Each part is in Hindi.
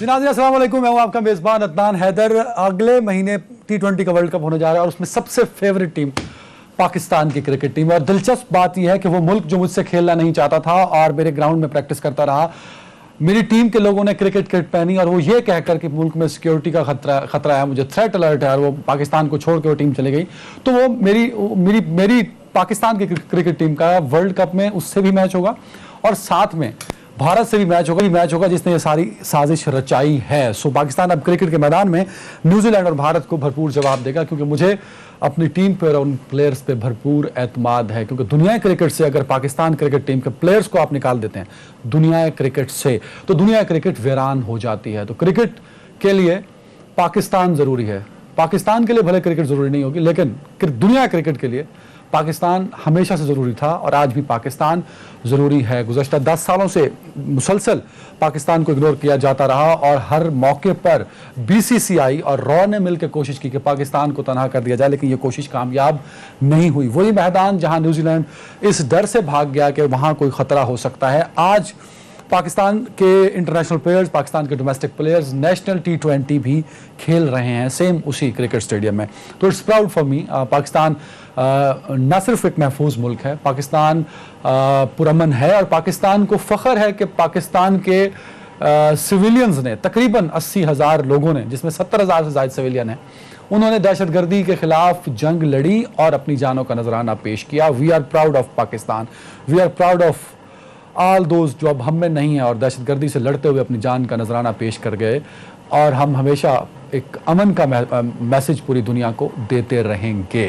जी नाज़रीन अस्सलाम वालेकुम, मैं हूं आपका मेज़बान अदनान हैदर। अगले महीने T20 का वर्ल्ड कप होने जा रहा है और उसमें सबसे फेवरेट टीम पाकिस्तान की क्रिकेट टीम है। और दिलचस्प बात यह है कि वो मुल्क जो मुझसे खेलना नहीं चाहता था और मेरे ग्राउंड में प्रैक्टिस करता रहा, मेरी टीम के लोगों ने क्रिकेट किट पहनी और वो ये कहकर कि मुल्क में सिक्योरिटी का खतरा है, मुझे थ्रेट अलर्ट है, और वो पाकिस्तान को छोड़ के वो टीम चली गई। तो वो मेरी पाकिस्तान की क्रिकेट टीम का वर्ल्ड कप में उससे भी मैच होगा और साथ में भारत से भी मैच होगा जिसने ये सारी साजिश रचाई है। सो पाकिस्तान अब क्रिकेट के मैदान में न्यूजीलैंड और भारत को भरपूर जवाब देगा, क्योंकि मुझे अपनी टीम पर और उन प्लेयर्स पे भरपूर एतमाद है। क्योंकि दुनिया क्रिकेट से अगर पाकिस्तान क्रिकेट टीम के प्लेयर्स को आप निकाल देते हैं दुनिया क्रिकेट से, तो दुनिया क्रिकेट वीरान हो जाती है। तो क्रिकेट के लिए पाकिस्तान ज़रूरी है। पाकिस्तान के लिए भले क्रिकेट ज़रूरी नहीं होगी, लेकिन दुनिया क्रिकेट के लिए पाकिस्तान हमेशा से ज़रूरी था और आज भी पाकिस्तान ज़रूरी है। गुज़श्ता 10 सालों से मुसलसल पाकिस्तान को इग्नोर किया जाता रहा और हर मौके पर BCCI और रॉ ने मिलकर कोशिश की कि पाकिस्तान को तनहा कर दिया जाए, लेकिन ये कोशिश कामयाब नहीं हुई। वही मैदान जहां न्यूजीलैंड इस डर से भाग गया कि वहां कोई ख़तरा हो सकता है, आज पाकिस्तान के इंटरनेशनल प्लेयर्स, पाकिस्तान के डोमेस्टिक प्लेयर्स नेशनल T20 भी खेल रहे हैं सेम उसी क्रिकेट स्टेडियम में। तो it's proud for me. Pakistan न सिर्फ एक महफूज मुल्क है, पाकिस्तान पुरअमन है और पाकिस्तान को फ़ख्र है कि पाकिस्तान के सिविलियंस ने तकरीबन 80,000 लोगों ने, जिसमें 70,000 से ज़ायद सिविलियन हैं, उन्होंने दहशतगर्दी के खिलाफ जंग लड़ी और अपनी जानों का नजराना पेश किया। We are proud of Pakistan, we are proud of all those जो अब हम में नहीं है और दहशतगर्दी से लड़ते हुए अपनी जान का नजराना पेश कर गए। और हम हमेशा एक अमन का मैसेज पूरी दुनिया को देते रहेंगे।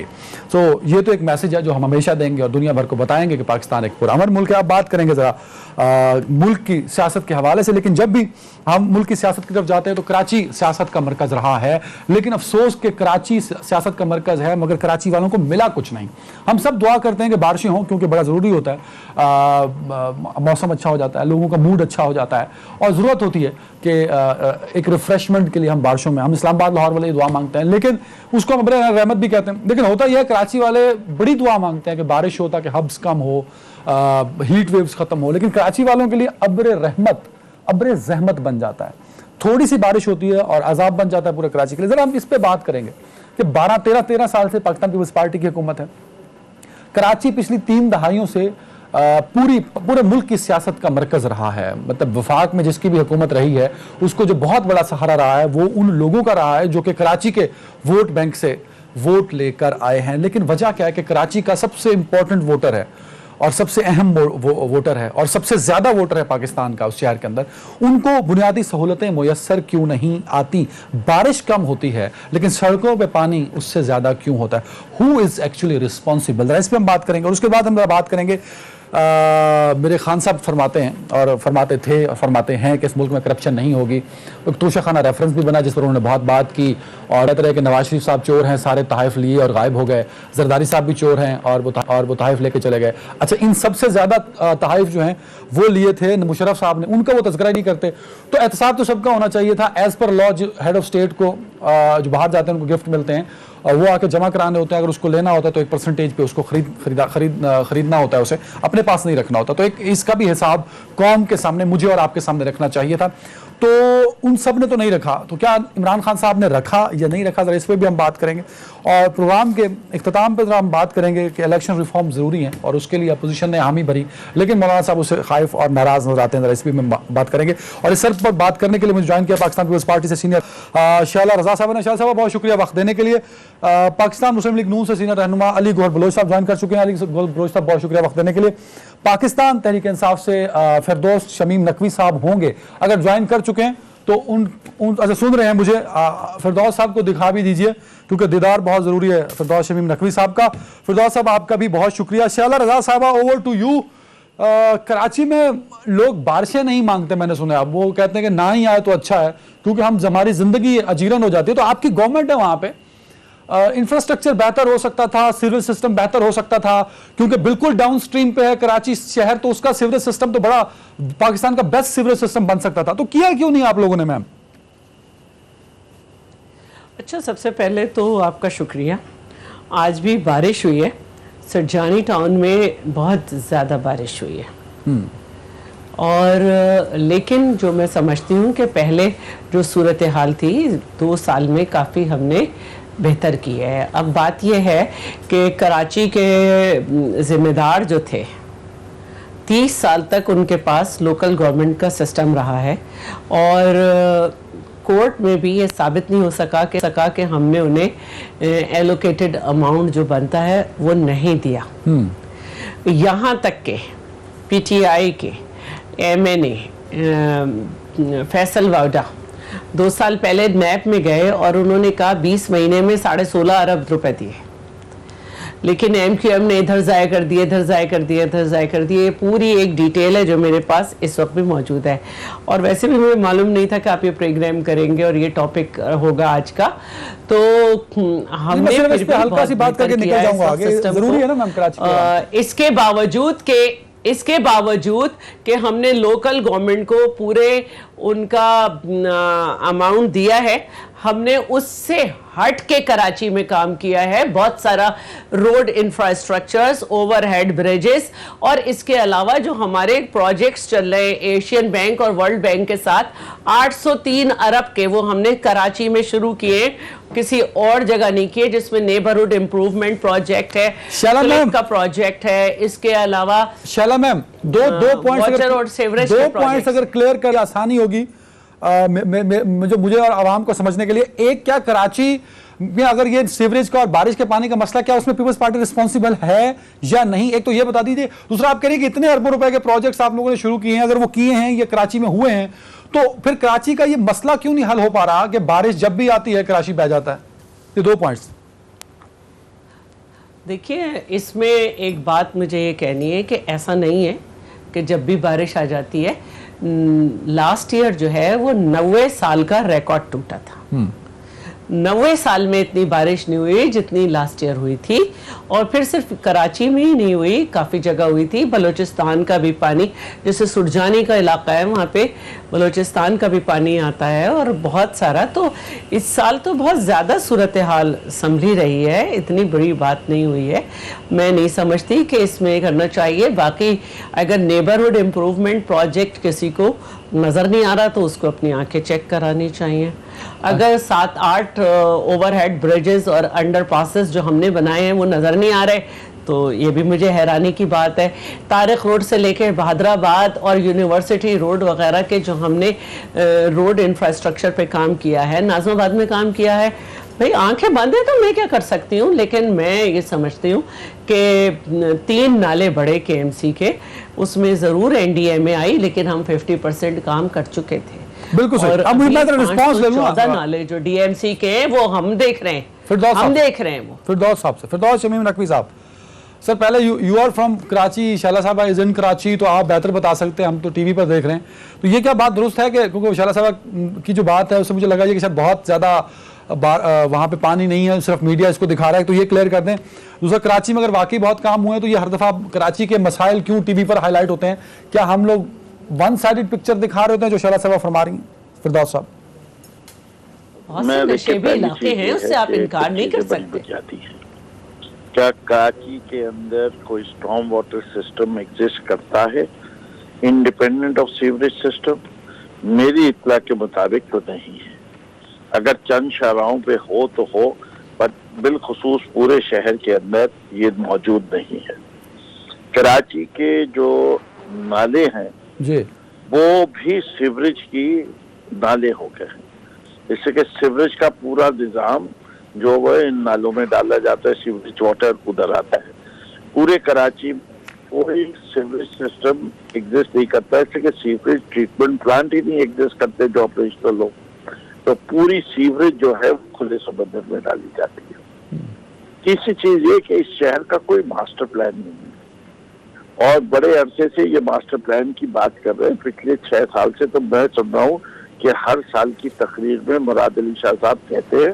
तो ये तो एक मैसेज है जो हम हमेशा देंगे और दुनिया भर को बताएंगे कि पाकिस्तान एक पुरअमन मुल्क है। आप बात करेंगे ज़रा मुल्क की सियासत के हवाले से, लेकिन जब भी हम मुल्क की सियासत की तरफ जाते हैं तो कराची सियासत का मरकज़ रहा है। लेकिन अफसोस कि कराची सियासत का मरकज़ है, मगर कराची वालों को मिला कुछ नहीं। हम सब दुआ करते हैं कि बारिशें हों, क्योंकि बड़ा ज़रूरी होता है, मौसम अच्छा हो जाता है, लोगों का मूड अच्छा हो जाता है और ज़रूरत होती है कि एक रिफ्रेशमेंट के लिए हम बारिशों में, हम इस्लामाबाद लाहौर वाले दुआ मांगते हैं, लेकिन उसको हम अब्र रहमत भी कहते हैं। लेकिन होता यह है कराची वाले बड़ी दुआ मांगते हैं कि बारिश हो ताकि हब्स कम हो, हीट वेव्स खत्म हो, लेकिन कराची वालों के लिए अब्र रहमत अब्र जहमत बन जाता है। थोड़ी सी बारिश होती है और अजाब बन जाता है पूरे कराची के लिए। जरा हम इस पे बात करेंगे कि 13 साल से पाकिस्तान पीपल्स पार्टी की हुकूमत है। कराची पिछली 3 दहाइयों से पूरे मुल्क की सियासत का मरकज रहा है। मतलब वफाक में जिसकी भी हुकूमत रही है उसको जो बहुत बड़ा सहारा रहा है वो उन लोगों का रहा है जो कि कराची के वोट बैंक से वोट लेकर आए हैं। लेकिन वजह क्या है कि कराची का सबसे इंपॉर्टेंट वोटर है और सबसे अहम वोटर है और सबसे ज्यादा वोटर है पाकिस्तान का उस शहर के अंदर, उनको बुनियादी सहूलतें मुयस्सर क्यों नहीं आती? बारिश कम होती है लेकिन सड़कों पे पानी उससे ज्यादा क्यों होता है? Who is actually responsible? इस पर हम बात करेंगे और उसके बाद हम बात करेंगे मेरे खान साहब फरमाते हैं और फरमाते थे और फरमाते हैं कि इस मुल्क में करप्शन नहीं होगी। एक तोशाखाना रेफरेंस भी बना जिस पर उन्होंने बहुत बात की और तरह के नवाज शरीफ साहब चोर हैं, सारे तहाइफ लिए और गायब हो गए। जरदारी साहब भी चोर हैं और वो तहाइफ लेके चले गए। अच्छा, इन सबसे ज्यादा तहाइफ जो हैं वो लिए थे मुशर्रफ साहब ने, उनका वो तज़किरा नहीं करते। तो एहतसाब तो सबका होना चाहिए था। As per law head of state को जो बाहर जाते हैं उनको गिफ्ट मिलते हैं और वो आके जमा कराने होते हैं। अगर उसको लेना होता है तो एक परसेंटेज पे उसको खरीदना होता है, उसे अपने पास नहीं रखना होता। तो एक इसका भी हिसाब कौम के सामने, मुझे और आपके सामने रखना चाहिए था। तो उन सब ने तो नहीं रखा, तो क्या इमरान खान साहब ने रखा या नहीं रखा, जरा इस पर भी हम बात करेंगे। और प्रोग्राम के इख्तिताम पर जरा हम बात करेंगे कि इलेक्शन रिफॉर्म ज़रूरी है और उसके लिए अपोजिशन ने हामी भरी, लेकिन मौलाना साहब उससे खाइफ और नाराज़ नजर आते हैं। जरा इस पर भी हम बात करेंगे। और इस सर पर बात करने के लिए मुझे ज्वाइन किया पाकिस्तान पीपल्स पार्टी से सीनियर शाला रजा साहब ने। शाला साहब बहुत शुक्रिया वक्त देने के लिए। पाकिस्तान मुस्लिम लीग नून से सीनियर रहनुमा अली गौहर बलोच साहब ज्वाइन कर चुके हैं। अली गौहर बलोच साहब बहुत शुक्रिया वक्त देने के लिए। पाकिस्तान तहरीक इंसाफ से फिरदौस शमीम नकवी साहब होंगे, अगर ज्वाइन कर चुके हैं तो अच्छा सुन रहे हैं मुझे, फिरदौस साहब को दिखा भी दीजिए क्योंकि दीदार बहुत ज़रूरी है फिरदौस शमीम नकवी साहब का। फिरदौस साहब आपका भी बहुत शुक्रिया। शाला रजा साहबा ओवर टू यू। कराची में लोग बारिशें नहीं मांगते, मैंने सुना है, वो कहते हैं कि ना ही आए तो अच्छा है क्योंकि हम हमारी ज़िंदगी अजीरन हो जाती है। तो आपकी गवर्नमेंट है वहाँ पे, इंफ्रास्ट्रक्चर बेहतर हो सकता था, सिविल सिस्टम बेहतर हो सकता था, क्योंकि बिल्कुल डाउन स्ट्रीम पे है कराची शहर, तो उसका सिविल सिस्टम तो बड़ा पाकिस्तान का बेस्ट सिविल सिस्टम बन सकता था। तो किया क्यों नहीं आप लोगों ने मैम? अच्छा, सबसे पहले तो आपका शुक्रिया। आज भी बारिश हुई है, सरजानी टाउन में बहुत ज़्यादा बारिश हुई है और लेकिन जो मैं समझती हूँ कि पहले जो सूरत हाल थी 2 साल में काफ़ी हमने बेहतर की है। अब बात यह है कि कराची के ज़िम्मेदार जो थे 30 साल तक उनके पास लोकल गवर्नमेंट का सिस्टम रहा है और कोर्ट में भी ये साबित नहीं हो सका कि हमने उन्हें एलोकेटेड अमाउंट जो बनता है वो नहीं दिया। यहाँ तक के पीटीआई के एमएनए फैसल वाउडा 2 साल पहले नैप में गए और उन्होंने कहा 20 महीने में 16.5 अरब रुपए दिए, लेकिन एमक्यूएम ने इधर ज़ाया कर दिए, इधर ज़ाया कर दिए, इधर ज़ाया कर दिए। पूरी एक डिटेल है जो मेरे पास इस वक्त भी मौजूद है और वैसे भी मुझे मालूम नहीं था कि आप ये प्रोग्राम करेंगे और ये टॉपिक होगा आज का। तो हमने फिर भी हल्का सी बात करके निकल जाऊंगा आगे, जरूरी है ना मैम कराची। इसके बावजूद कि हमने लोकल गवर्नमेंट को पूरे उनका अमाउंट दिया है, हमने उससे हट के कराची में काम किया है। बहुत सारा रोड इंफ्रास्ट्रक्चर्स, ओवरहेड ब्रिजेस और इसके अलावा जो हमारे प्रोजेक्ट्स चल रहे हैं एशियन बैंक और वर्ल्ड बैंक के साथ 803 अरब के, वो हमने कराची में शुरू किए, किसी और जगह नहीं किए, जिसमें नेबरहुड इम्प्रूवमेंट प्रोजेक्ट है, का प्रोजेक्ट है। इसके अलावा शैला मैम दो पॉइंट्स अगर क्लियर कर आसानी होगी मुझे और आवाम को समझने के लिए। एक, क्या कराची में अगर ये सीवरेज का और बारिश के पानी का मसला, क्या उसमें पीपल्स पार्टी रिस्पॉन्सिबल है या नहीं? एक तो ये बता दीजिए। दूसरा, आप कह रहे हैं कि इतने अरबों रुपए के प्रोजेक्ट्स आप लोगों ने शुरू किए हैं, अगर वो किए हैं, ये कराची में हुए हैं, तो फिर कराची का ये मसला क्यों नहीं हल हो पा रहा कि बारिश जब भी आती है कराची बह जाता है? ये 2 पॉइंट्स। देखिए, इसमें एक बात मुझे ये कहनी है कि ऐसा नहीं है कि जब भी बारिश आ जाती है। लास्ट ईयर जो है वो 90 साल का रिकॉर्ड टूटा था। 90 साल में इतनी बारिश नहीं हुई जितनी लास्ट ईयर हुई थी, और फिर सिर्फ कराची में ही नहीं हुई, काफ़ी जगह हुई थी। बलूचिस्तान का भी पानी, जैसे सुरजानी का इलाका है, वहाँ पे बलूचिस्तान का भी पानी आता है और बहुत सारा। तो इस साल तो बहुत ज़्यादा सूरत हाल संभली रही है, इतनी बड़ी बात नहीं हुई है। मैं नहीं समझती कि इसमें करना चाहिए। बाकी अगर नेबरहुड इम्प्रूवमेंट प्रोजेक्ट किसी को नज़र नहीं आ रहा तो उसको अपनी आंखें चेक करानी चाहिए। अगर 7-8 ओवरहेड ब्रिजेस और अंडरपासेस जो हमने बनाए हैं वो नज़र नहीं आ रहे, तो ये भी मुझे हैरानी की बात है। तारिक रोड से लेकर बहादराबाद और यूनिवर्सिटी रोड वगैरह के जो हमने रोड इंफ्रास्ट्रक्चर पे काम किया है, नाज़माबाद में काम किया है, भाई आंखें बंद है तो मैं क्या कर सकती हूँ। लेकिन मैं ये समझती हूँ कि 3 नाले बड़े केएमसी के, उसमें ज़रूर एनडीएमए आई, लेकिन हम 50% काम कर चुके थे। बिल्कुल सही। अब मैं रिस्पांस ले लूंगा। 14 नाले जो डीएमसी के हैं वो हम देख रहे हैं, हम देख रहे हैं। वो फिरदौस साहब से, फिरदौस शमीम नकवी साहब। सर, पहले you are from Karachi, Shaila साहब इज इन कराची, तो आप बेहतर बता सकते हैं, हम तो टीवी पर देख रहे हैं। तो ये क्या बात दुरुस्त है कि क्योंकि शैला साहब की जो बात है उससे मुझे लगा कि शायद बहुत ज़्यादा वहाँ पे पानी नहीं है, सिर्फ मीडिया इसको दिखा रहा है, तो ये क्लियर कर दें। दूसरा, कराची में अगर वाकई बहुत काम हुए तो ये हर दफ़ा कराची के मसाइल क्यों टीवी पर हाईलाइट होते हैं? क्या हम लोग वन साइडेड पिक्चर दिखा रहे होते हैं जो शैला साहब फरमा रही हैं? फिरदौस साहब, बहुत से नशेबी इलाके हैं, उससे आप इनकार नहीं कर सकते। क्या कराची के अंदर कोई स्टॉर्म वाटर सिस्टम एग्जिस्ट करता है इंडिपेंडेंट ऑफ सीवरेज सिस्टम? मेरी इत्तला के मुताबिक तो नहीं है। अगर चंद शहरों पे हो तो हो, पर बिलखुसूस पूरे शहर के अंदर ये मौजूद नहीं है। कराची के जो नाले हैं जी, वो भी सीवरेज की नाले हो गए हैं, इससे कि सीवरेज का पूरा निजाम जो वो इन नालों में डाला जाता है, सीवरेज वाटर उधर आता है। पूरे कराची कोई सीवरेज सिस्टम एग्जिस्ट नहीं करता है, इससे कि सीवरेज ट्रीटमेंट प्लांट ही नहीं एग्जिस्ट करते जो ऑपरेशनल हो। तो पूरी सीवरेज जो है खुले समंदर में डाली जाती है। तीसरी चीज ये कि इस शहर का कोई मास्टर प्लान नहीं है, और बड़े अरसे से ये मास्टर प्लान की बात कर रहे हैं। पिछले 6 साल से तो मैं सुन रहा हूँ कि हर साल की तकरीर में मुराद अली शाह साहब कहते हैं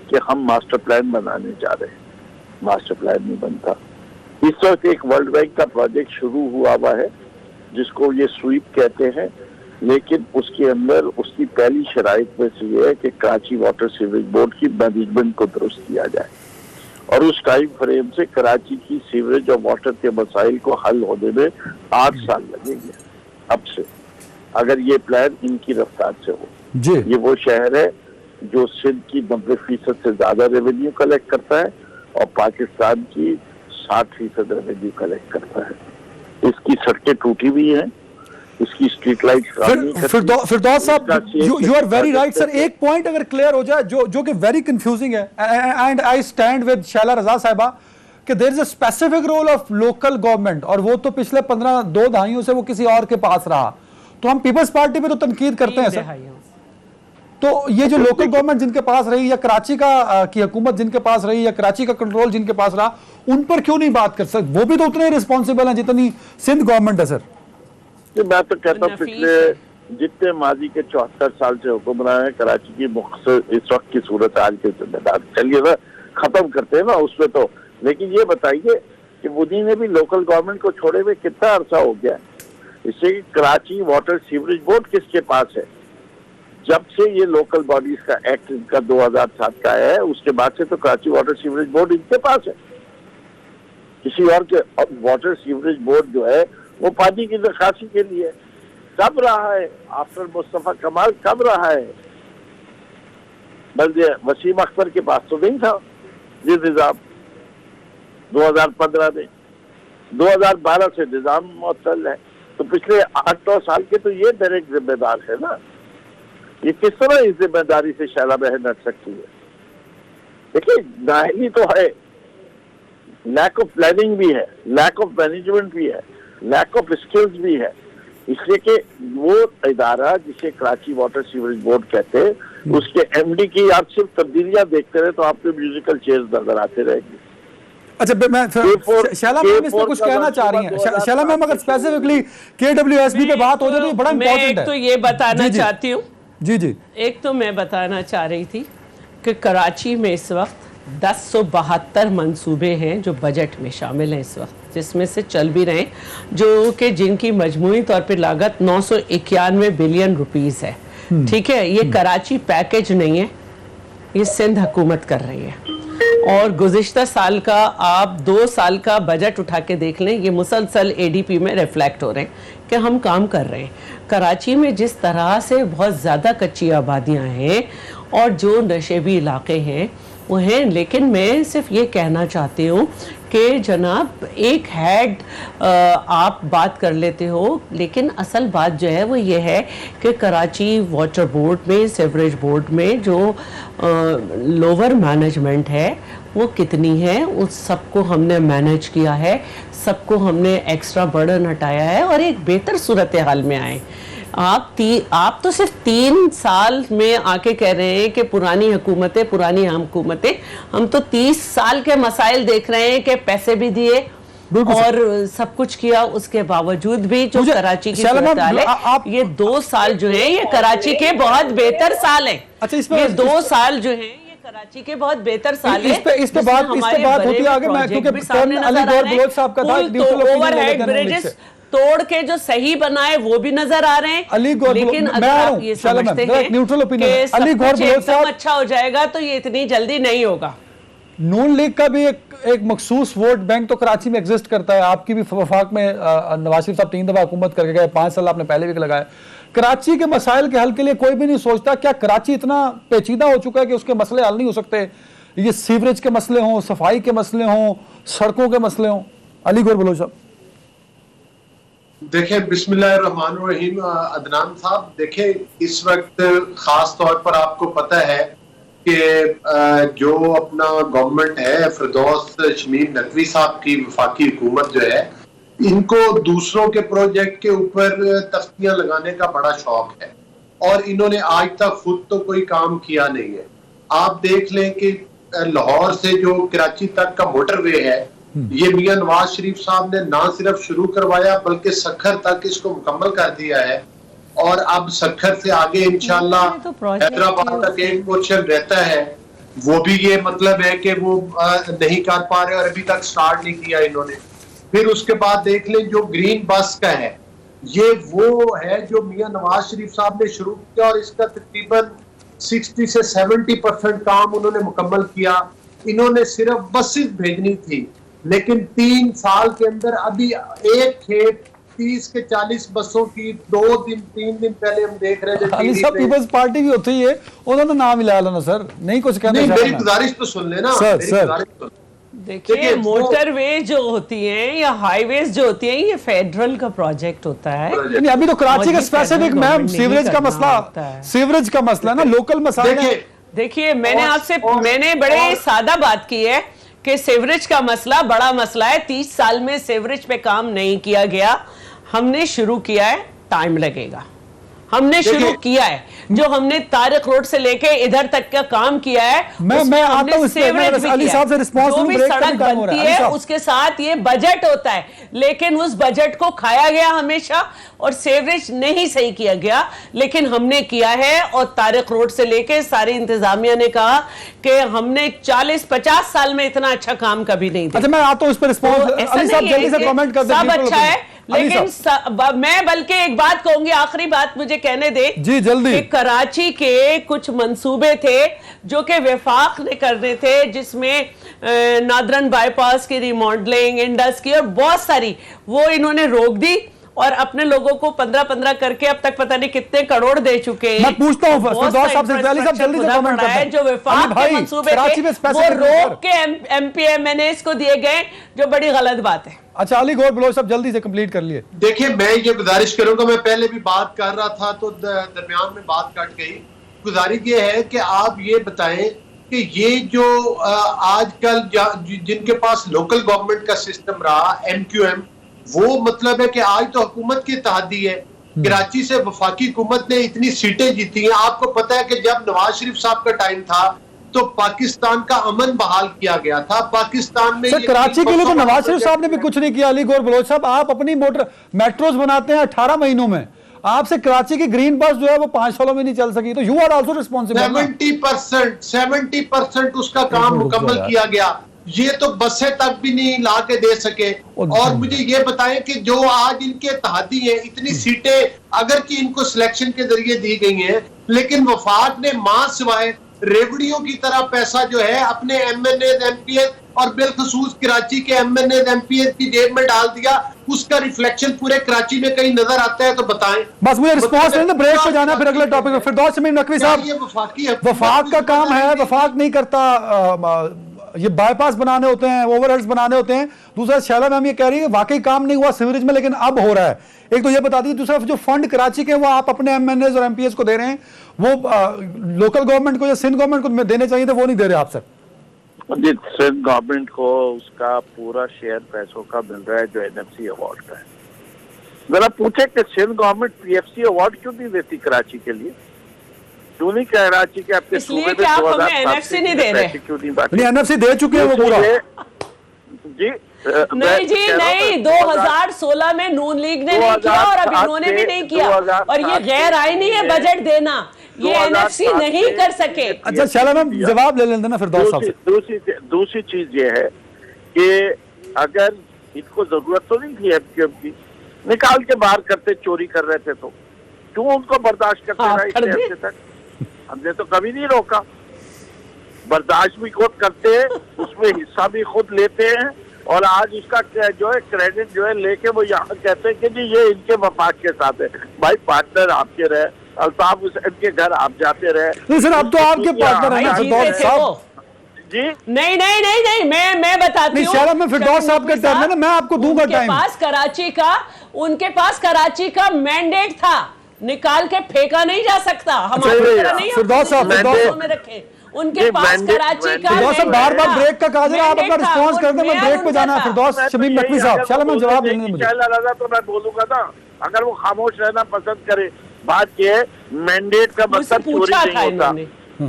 कि हम मास्टर प्लान बनाने जा रहे हैं। मास्टर प्लान नहीं बनता। इस वक्त एक वर्ल्ड बैंक का प्रोजेक्ट शुरू हुआ है जिसको ये स्वीप कहते हैं, लेकिन उसके अंदर उसकी पहली शराइत में से ये है कि कराची वाटर सीवरेज बोर्ड की मैनेजमेंट को दुरुस्त किया जाए, और उस टाइम फ्रेम से कराची की सीवरेज और वाटर के मसाइल को हल होने में 8 साल लगेंगे। अब से, अगर ये प्लान इनकी रफ्तार से हो। जी ये वो शहर है जो सिंध की 90% से ज्यादा रेवेन्यू कलेक्ट करता है और पाकिस्तान की 60% रेवेन्यू कलेक्ट करता है। इसकी सड़कें टूटी हुई हैं, इसकी स्ट्रीट लाइट्स काम नहीं करती। Firdaus sahab, you are very right sir. एक पॉइंट अगर क्लियर हो जाए जो कि वेरी कंफ्यूजिंग है, and I stand with Shaila Raza sahiba, कि there is a specific role of local government, और वो तो पिछले 2 दहाइयों से वो किसी और के पास रहा। तो हम पीपल्स पार्टी पे तो तनकीद करते हैं सर, तो ये जो लोकल गवर्नमेंट जिनके पास रही, या कराची की हुकूमत जिनके पास रही, या कराची का कंट्रोल जिनके पास रहा, उन पर क्यों नहीं बात कर सकते? वो भी तो उतने रिस्पॉन्सिबल हैं जितनी सिंध गवर्नमेंट है सर। मैं तो कहता हूँ पिछले जितने माजी के 74 साल से हुक्मरान है कराची की मुख्तसर इस वक्त की सूरत आज के जिम्मेदार, चलिए ना खत्म करते हैं ना उसमें तो। लेकिन ये बताइए कि मोदी ने भी लोकल गवर्नमेंट को छोड़े हुए कितना अरसा हो गया? इससे कराची वाटर सीवरेज बोर्ड किसके पास है? जब से ये लोकल बॉडीज का एक्ट इनका 2007 का है, उसके बाद से तो कराची वाटर सीवरेज बोर्ड इनके पास है। किसी और के वाटर सीवरेज बोर्ड जो है वो पानी की निकासी के लिए कब रहा है? आफ्टर मुस्तफा कमाल कब रहा है? बल्कि वसीम अख्तर के पास तो नहीं था ये निजाम 2015 में। 2012 से निजाम मुअत्तल है, तो पिछले 8-9 साल के तो ये डायरेक्ट जिम्मेदार है ना। ये किस तरह इस जिम्मेदारी से शैला बहन हट सकती है? देखिए, नाअहली तो है, लैक ऑफ प्लानिंग भी है, लैक ऑफ मैनेजमेंट भी है, लैक ऑफ स्किल्स भी है। इसलिए कि वो इदारा जिसे कराची वाटर सीवरेज बोर्ड कहते हैं, उसके एमडी की आप सिर्फ तब्दीलियां देखते रहे तो आपको म्यूजिकल चेयर्स नजर आते रहेंगे। अच्छा, मैं शैला मैम इस पे कुछ कहना चाह रही हैं। शैला मैम, अगर स्पेसिफिकली KWSB पे बात हो जाए तो ये बड़ा इंपॉर्टेंट है। तो ये बताना चाहती हूँ, जी एक तो मैं बताना चाह रही थी कि कराची में इस वक्त 1072 मंसूबे हैं जो बजट में शामिल हैं इस वक्त, जिसमें से चल भी रहे हैं, जो कि जिनकी मजमूई तौर पे लागत 991 बिलियन रुपीस है। ठीक है, ये कराची पैकेज नहीं है, ये सिंध हुकूमत कर रही है। और गुज़िश्ता साल का आप 2 साल का बजट उठा के देख लें, ये मुसलसल ADP में रिफ्लेक्ट हो रहे हैं कि हम काम कर रहे हैं। कराची में जिस तरह से बहुत ज़्यादा कच्ची आबादियाँ हैं और जो नशेबी इलाके हैं वो हैं, लेकिन मैं सिर्फ ये कहना चाहती हूँ कि जनाब एक हेड आप बात कर लेते हो, लेकिन असल बात जो है वो ये है कि कराची वाटर बोर्ड में, सीवरेज बोर्ड में जो लोअर मैनेजमेंट है वो कितनी है, उस सबको हमने मैनेज किया है, सबको हमने एक्स्ट्रा बर्डन हटाया है और एक बेहतर सूरत हाल में आए। आप तो सिर्फ 3 साल में आके कह रहे हैं कि पुरानी हुकूमतें, हम तो 30 साल के मसाइल देख रहे हैं कि पैसे भी दिए और सब कुछ किया, उसके बावजूद भी जो कराची की सूरत हाल है, ये 2 साल जो है ये कराची के बहुत बेहतर साल है। अच्छा, ये 2 साल जो है कराची के बहुत बेहतर साल है। इस पे बात होती है आगे, मैं क्योंकि अली गौर बलोच साहब का था, ओवरहेड ब्रिजेस तोड़ के जो सही बनाए वो भी नजर आ रहे हैं। अली गौर, लेकिन अगर आप ये समझते हैं न्यूट्रल ओपिनियन, अली गौर बलोच साहब अच्छा हो जाएगा तो ये इतनी जल्दी नहीं होगा। नून लीग का भी एक मखसूस वोट बैंक तो कराची में एग्जिस्ट करता है। आपकी भी वफाक में नवाज शरीफ साहब 3 दफा हुकूमत करके गए, 5 साल आपने पहले भी लगाया। कराची के मसाइल के हल के लिए कोई भी नहीं सोचता। क्या कराची इतना पेचीदा हो चुका है कि उसके मसले हल नहीं हो सकते? ये सीवरेज के मसले हों, सफाई के मसले हों, सड़कों के मसले हों। अली गौर बलोच साहब देखिए, बिस्मिल्लाहिर्रहमानिर्रहीम। अदनान साहब, देखिए इस वक्त खास तौर पर आपको पता है कि जो अपना गवर्नमेंट है, फिरदौस शमीम नकवी साहब की वफाकी हुकूमत जो है, इनको दूसरों के प्रोजेक्ट के ऊपर तख्तियां लगाने का बड़ा शौक है और इन्होंने आज तक खुद तो कोई काम किया नहीं है। आप देख लें कि लाहौर से जो कराची तक का मोटरवे है, ये मियां नवाज शरीफ साहब ने ना सिर्फ शुरू करवाया बल्कि सखर तक इसको मुकम्मल कर दिया है और अब सखर से आगे इंशाल्लाह हैदराबाद तक एक पोर्शन रहता है, वो भी ये मतलब है कि वो नहीं कर पा रहे और अभी तक स्टार्ट नहीं किया इन्होंने। फिर उसके बाद देख लें जो ग्रीन बस का है, ये वो है जो मियां नवाज शरीफ साहब ने शुरू किया और इसका तकरीबन 60 से 70% काम उन्होंने मुकम्मल किया। इन्होंने सिर्फ बसेस भेजनी थी, लेकिन 3 साल के अंदर अभी एक खेत 30 के 40 बसों की 2 दिन 3 दिन पहले हम देख रहे थे अली TV साहब पे। पीपल्स पार्टी भी होती है, उन्होंने नाम मिला लेना सर, नहीं कुछ कहना नहीं, चाह रहा मेरी मैं। गुजारिश तो सुन लेना, सर, मेरी सर। गुजारिश तो। देखिए देखिए, मोटरवे जो होती हैं या हाईवेज जो होती हैं ये फेडरल का प्रोजेक्ट होता है। नहीं, अभी तो कराची और का ये स्पेसिफिक फेडरल मैम गवर्नमेंट नहीं सीवरेज का करना मसला, होता है। सीवरेज का मसला ना, लोकल मसाला। देखिए मैंने आपसे मैंने बड़े और- सादा बात की है कि सीवरेज का मसला बड़ा मसला है। 30 साल में सीवरेज पे काम नहीं किया गया, हमने शुरू किया है, टाइम लगेगा। हमने शुरू किया है, जो हमने तारिक रोड से लेके इधर तक का काम किया है। मैं उसमें आता हमने हूं इस पे, सीवरेज मैं भी अली किया साहब से है। रिस्पॉन्स जो लूं, भी ब्रेक का भी सड़क टाइम हो रहा है। बनती अली है साहब। उसके साथ ये बजट होता है, लेकिन उस बजट को खाया गया हमेशा और सीवरेज नहीं सही किया गया, लेकिन हमने किया है। और तारिक रोड से लेके सारी इंतजामिया ने कहा कि हमने 40-50 साल में इतना अच्छा काम कभी नहीं दिया। अच्छा मैं आता हूं इस पर रिस्पॉन्स। तो ऐसा अली साहब नहीं है जल्दी से कि कमेंट कर दें। सब बिल्कुल अच्छा ओके। है, अली लेकिन साहब। मैं बल्कि एक बात कहूंगी, आखिरी बात मुझे कहने दे जी, जल्दी। कि कराची के कुछ मंसूबे थे जो कि वफाक ने करने थे, जिसमें नादरन बाईपास की रिमॉडलिंग, इंडस की और बहुत सारी, वो इन्होंने रोक दी और अपने लोगों को 15-15 करके अब तक पता नहीं कितने करोड़ दे चुके हैं। मैं पूछता हूं बहुत फिरदौस सा साहब से, अली साहब जल्दी से infrastructure कमेंट खुदा करते पड़ा है, हैं। जो अली वफाक भाई, के मंसूबे कराची में थे वो specific रोक के MP-MNAs को दिए गए, जो बड़ी गलत बात है। अच्छा अली गौर बलोच साहब जल्दी से कंप्लीट कर लिए। देखिए, मैं ये गुजारिश करूंगा, मैं पहले भी बात कर रहा था तो दरमियान में बात कट गई। गुजारिश ये है कि आप ये बताएं कि ये जो आजकल जिनके पास लोकल गवर्नमेंट का सिस्टम रहा, MQM, वो मतलब है कि आज तो हुकूमत की इत्तेहादी है। कराची से वफाकी हुकूमत ने इतनी सीटें जीती हैं। आपको पता है कि जब नवाज शरीफ साहब का टाइम था तो पाकिस्तान का अमन बहाल किया गया था। पाकिस्तान में सर कराची के लिए तो नवाज शरीफ साहब ने भी कुछ नहीं किया। अली गौर बलोच साहब, आप अपनी मोटर मेट्रोज बनाते हैं 18 महीनों में, आपसे कराची की ग्रीन बस जो है वो 5 सालों में नहीं चल सकी, तो यू आर आल्सो रिस्पॉन्सिबल। 70% उसका काम मुकम्मल किया गया। ये तो बसें तक भी नहीं ला के दे सके। और मुझे ये बताएं कि जो आज इनके इत्तेहादी हैं, इतनी सीटें अगर कि इनको सिलेक्शन के जरिए दी गई हैं, लेकिन वफाक ने मां सिवाय रेवड़ियों की तरह पैसा जो है अपने MNA MPs और बिलखसूस कराची के MNA MPs की जेब में डाल दिया। उसका रिफ्लेक्शन पूरे कराची में कहीं नजर आता है तो बताएं। बस मुझे रिस्पॉन्स नहीं, ब्रेक पे जाना, फिर अगले टॉपिक पे। फिरदौस शमीम नकवी साहब, ये वफाकी वफाक का काम है, वफाक नहीं करता। ये बाईपास बनाने होते हैं, ओवरहेड्स बनाने होते हैं। दूसरा शैला मैम ये कह रही है वाकई काम नहीं हुआ सीवरेज में, लेकिन अब हो रहा है। एक तो ये बता दीजिए, दूसरा जो फंड कराची के वो आप अपने MNAs और MPs को दे रहे हैं, वो लोकल गवर्नमेंट को या सिंध गवर्नमेंट को देने चाहिए थे, वो नहीं दे रहे आप सर। जी, सिंध गवर्नमेंट को उसका पूरा शेयर पैसों का मिल रहा है जो NFC अवार्ड का है। जरा पूछे कि सिंध गवर्नमेंट PFC अवार्ड क्यों नहीं देती कराची के लिए? क्यों नहीं कह कराची के आपके इसलिए सूबे कि में आप 2007 हमें NFC नहीं दे रहे। क्यों नहीं बांटे? नहीं, NFC दे चुके हैं वो पूरा। जी नहीं जी नहीं, 2016 में नून लीग ने नहीं किया और अब इन्होंने भी नहीं किया, और ये गैर आईनी है बजट देना, ये NFC नहीं कर सके। अच्छा शैला मैम जवाब ले लेते ना फिरदौस साहब से। दूसरी चीज ये है कि अगर इनको जरूरत तो नहीं थी MQM की, निकाल के बाहर करते, चोरी कर रहे थे तो क्यों उनको बर्दाश्त करते रहे इतने अर्से तक? हमने तो कभी नहीं रोका। बर्दाश्त भी खुद करते हैं, उसमें हिस्सा भी खुद लेते हैं, और आज उसका जो है क्रेडिट जो है लेके वो यहाँ कहते हैं कि जी ये इनके वफाक के साथ है। भाई पार्टनर आपके रहे, अल्ताफ हुसैन के घर आप जाते रहे। नहीं सर, अब तो आपके पार्टनर है ना फिरदौस साहब। जी नहीं नहीं नहीं नहीं, मैं बताती हूँ। शैला में फिरदौस साहब का टर्न है ना, मैं आपको दूंगा टाइम। उनके पास कराची का मैंडेट था, निकाल के फेंका नहीं जा सकता। हमारे तरह नहीं फिरदौस साहब, फिरदौस में रखे। उनके पास कराची का फिरदौस साहब बार बार ब्रेक का कहा जा, आप अपना रिस्पॉन्स कर दें, मैं ब्रेक पे जाना है। फिरदौस शमीम नकवी साहब, शैला मैम जवाब देंगे मुझे। तो मैं बोलूंगा ना, अगर वो खामोश रहना पसंद करे। बात ये है, मैंडेट का मतलब चोरी नहीं होता।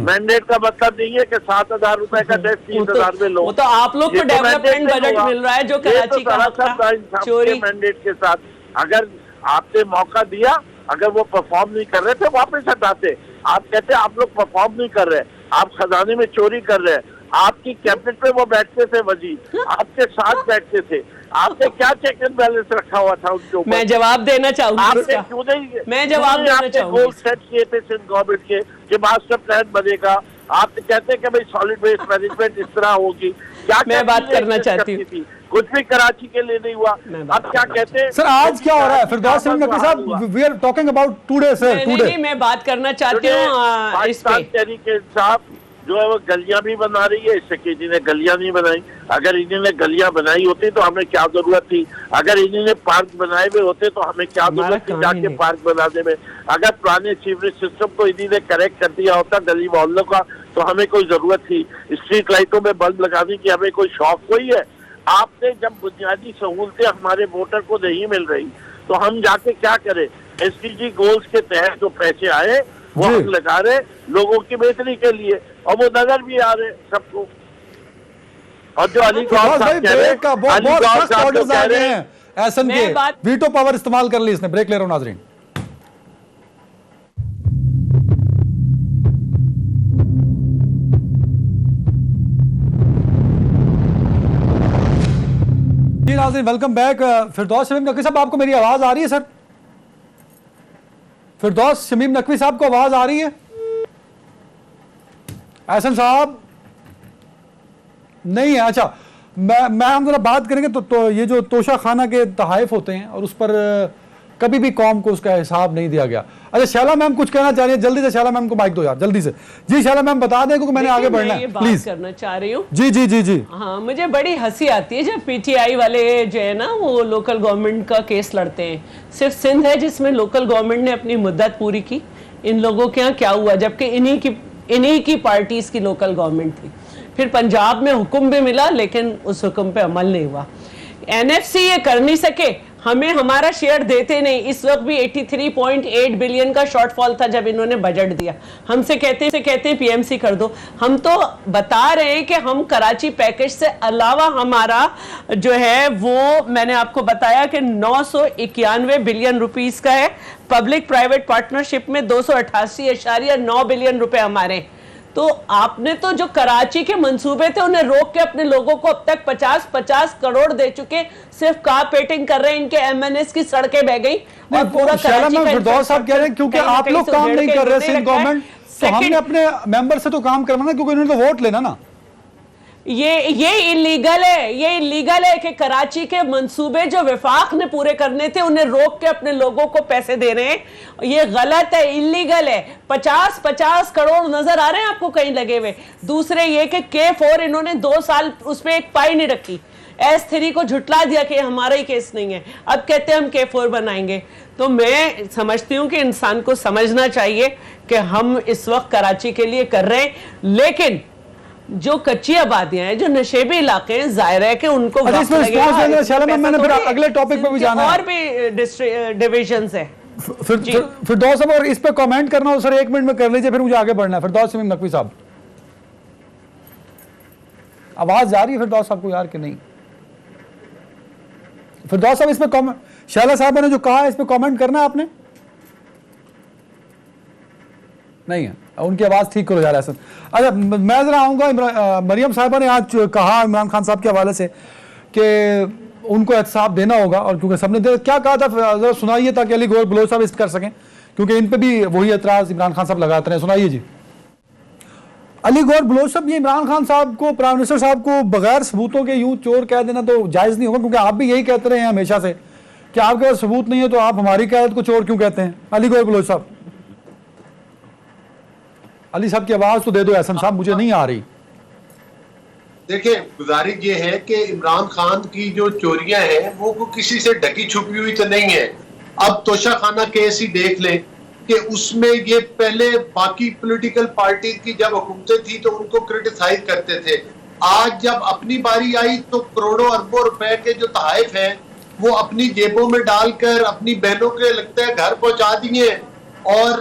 मैंडेट का मतलब नहीं है कि 7,000 रुपए का टैक्स 30,000 में लो। वो तो आप लोग को डेवलपमेंट बजट मिल रहा है जो कराची का चोरी। मैंडेट के साथ अगर आपने मौका दिया, अगर वो परफॉर्म नहीं कर रहे थे वापस हटाते। आप कहते आप लोग परफॉर्म नहीं कर रहे, आप खजाने में चोरी कर रहे हैं। आपकी कैबिनेट पे वो बैठते थे वजीर, आपके साथ बैठते थे। आपने क्या चेक एंड बैलेंस रखा हुआ था उनके ऊपर? मैं जवाब देना चाहूंगी। आपने क्यों नहीं, मैं जवाब देना चाहूंगी। गोल सेट किए थे सिंध गवर्नमेंट के कि मास्टर प्लान बनेगा, आप कहते हैं कि भाई सॉलिड वेस्ट मैनेजमेंट इस तरह होगी, क्या मैं बात करना चाहती हूँ। कुछ भी कराची के लिए नहीं हुआ। अब क्या कहते हैं सर आज क्या हो रहा है फिरदौस शमीम नकवी साहब? We are talking about today sir, today. मैं बात करना चाहती हूँ इस पाकिस्तान पे। तहरीक इंसाफ जो है वो गलियां भी बना रही है, इससे कि इन्होंने गलियां नहीं बनाई। अगर इन्होंने गलियां बनाई होती तो हमें क्या जरूरत थी? अगर इन्होंने पार्क बनाए हुए होते तो हमें क्या जरूरत थी जाके पार्क बनाने में? अगर पुराने सीवरेज सिस्टम को इन्होंने करेक्ट कर दिया होता गली मोहल्लों का तो हमें कोई जरूरत थी स्ट्रीट लाइटों में बल्ब लगाने की? हमें कोई शौक कोई है? आपने जब बुनियादी सहूलतें हमारे वोटर को नहीं मिल रही तो हम जाके क्या करें? एसडीजी गोल्स के तहत जो पैसे आए वो हम लगा रहे लोगों की बेहतरी के लिए और वो नजर भी आ रहे सबको। और जो अली गौहर साहब कह रहे हैं, अली गौहर साहब जो कह रहे हैं एहसन के वीटो पावर इस्तेमाल कर ली इसने। ब्रेक ले रहा हूं नाजरीन। जी नाज़रीन वेलकम बैक। फिरदौस शमीम नकवी साहब आपको मेरी आवाज आ रही है सर? फिरदौस शमीम नकवी साहब को आवाज आ रही है? एहसन साहब नहीं है। अच्छा मैं हम जरा बात करेंगे तो ये जो तोशा खाना के तहाइफ होते हैं और उस पर कभी भी कौम को उसका हिसाब नहीं दिया गया। अच्छा शैला मैम कुछ कहना चाह रही है, जल्दी से शैला मैम को माइक दो यार जल्दी से। जी शैला मैम बता दें क्योंकि मैंने आगे बढ़ना है प्लीज। करना चाह रही हूँ जी जी जी जी। हाँ मुझे बड़ी हंसी आती है जब पीटीआई वाले जो है ना वो लोकल गवर्नमेंट का केस लड़ते हैं। सिर्फ सिंध है जिसमें लोकल गवर्नमेंट ने अपनी मुद्दत पूरी की। इन लोगों के यहाँ क्या हुआ? जबकि इन्हीं की पार्टीज की लोकल गवर्नमेंट थी। फिर पंजाब में हुक्म भी मिला लेकिन उस हुक्म पे अमल नहीं हुआ। एनएफसी ये कर नहीं सके, हमें हमारा शेयर देते नहीं। इस वक्त भी 83.8 बिलियन का शॉर्टफॉल था जब इन्होंने बजट दिया। हमसे कहते हैं पीएमसी कर दो। हम तो बता रहे हैं कि हम कराची पैकेज से अलावा हमारा जो है वो मैंने आपको बताया कि 991 बिलियन रुपीस का है। पब्लिक प्राइवेट पार्टनरशिप में 288.9 बिलियन रुपए हमारे। तो आपने तो जो कराची के मंसूबे थे उन्हें रोक के अपने लोगों को अब तक 50-50 करोड़ दे चुके। सिर्फ कारपेटिंग कर रहे हैं, इनके एमएनएस की सड़कें बह गई और पूरा कराची का फिरदौस साहब कह रहे हैं क्योंकि आप लोग काम नहीं कर रहे सिंध गवर्नमेंट, तो हमने अपने मेंबर से तो काम करवाना क्योंकि उन्होंने तो वोट लेना ना। ये इलीगल है। ये इलीगल है कि कराची के मंसूबे जो विफाक ने पूरे करने थे उन्हें रोक के अपने लोगों को पैसे दे रहे हैं। ये गलत है, इलीगल है। 50-50 करोड़ नजर आ रहे हैं आपको कहीं लगे हुए। दूसरे ये कि K4 इन्होंने 2 साल उसमें एक पाई नहीं रखी। S3 को झुटला दिया कि हमारा ही केस नहीं है। अब कहते हैं हम K4 बनाएंगे। तो मैं समझती हूं कि इंसान को समझना चाहिए कि हम इस वक्त कराची के लिए कर रहे हैं, लेकिन जो कच्ची आबादियां हैं, जो नशेबी इलाके हैं, जाहिर है कि उनको मैंने फिर अगले टॉपिक पे भी जाना है। और भी डिविजन्स है। फिरदौस साहब और इस पे कमेंट करना हो सर 1 मिनट में कर लीजिए, फिर मुझे आगे बढ़ना है। फिरदौस शमीम नकवी साहब आवाज जा रही है फिरदौस साहब को यार कि नहीं? फिरदौस साहब इस पे कमेंट, शैला साहब ने जो कहा है इस पे कमेंट करना है आपने? नहीं है, उनकी आवाज ठीक करो यार ऐसा। अच्छा मैं जरा आऊंगा, मरियम साहिबा ने आज कहा इमरान खान साहब के हवाले से कि उनको एहतसाब देना होगा और क्योंकि सबने क्या कहा था जरा सुनाइए ताकि अली गौहर बलोच साहब इस कर सकें, क्योंकि इन पे भी वही एतराज इमरान खान साहब लगाते हैं। सुनाइए जी। अली गौहर बलोच साहब, ये इमरान खान साहब को, प्राइम मिनिस्टर साहब को बगैर सबूतों के यूं चोर कह देना तो जायज़ नहीं होगा, क्योंकि आप भी यही कहते रहे हैं हमेशा से कि आपके पास सबूत नहीं है तो आप हमारी क़यादत को चोर क्यों कहते हैं? अली गौहर बलोच साहब, अली साहब की आवाज तो दे दो एहसन साहब, मुझे नहीं आ रही। देखिए गुजारिश ये है कि इमरान खान की जो चोरियां हैं वो किसी से ढकी छुपी हुई तो नहीं है। अब तोशा खाना केस ही देख लें कि उसमें ये पहले बाकी पॉलिटिकल पार्टी की जब हुकूमतें थी तो उनको क्रिटिसाइज करते थे। आज जब अपनी बारी आई तो करोड़ों अरबों रुपए के जो तहाइफ हैं वो अपनी जेबों में डालकर अपनी बहनों के लगता है घर पहुंचा दिए और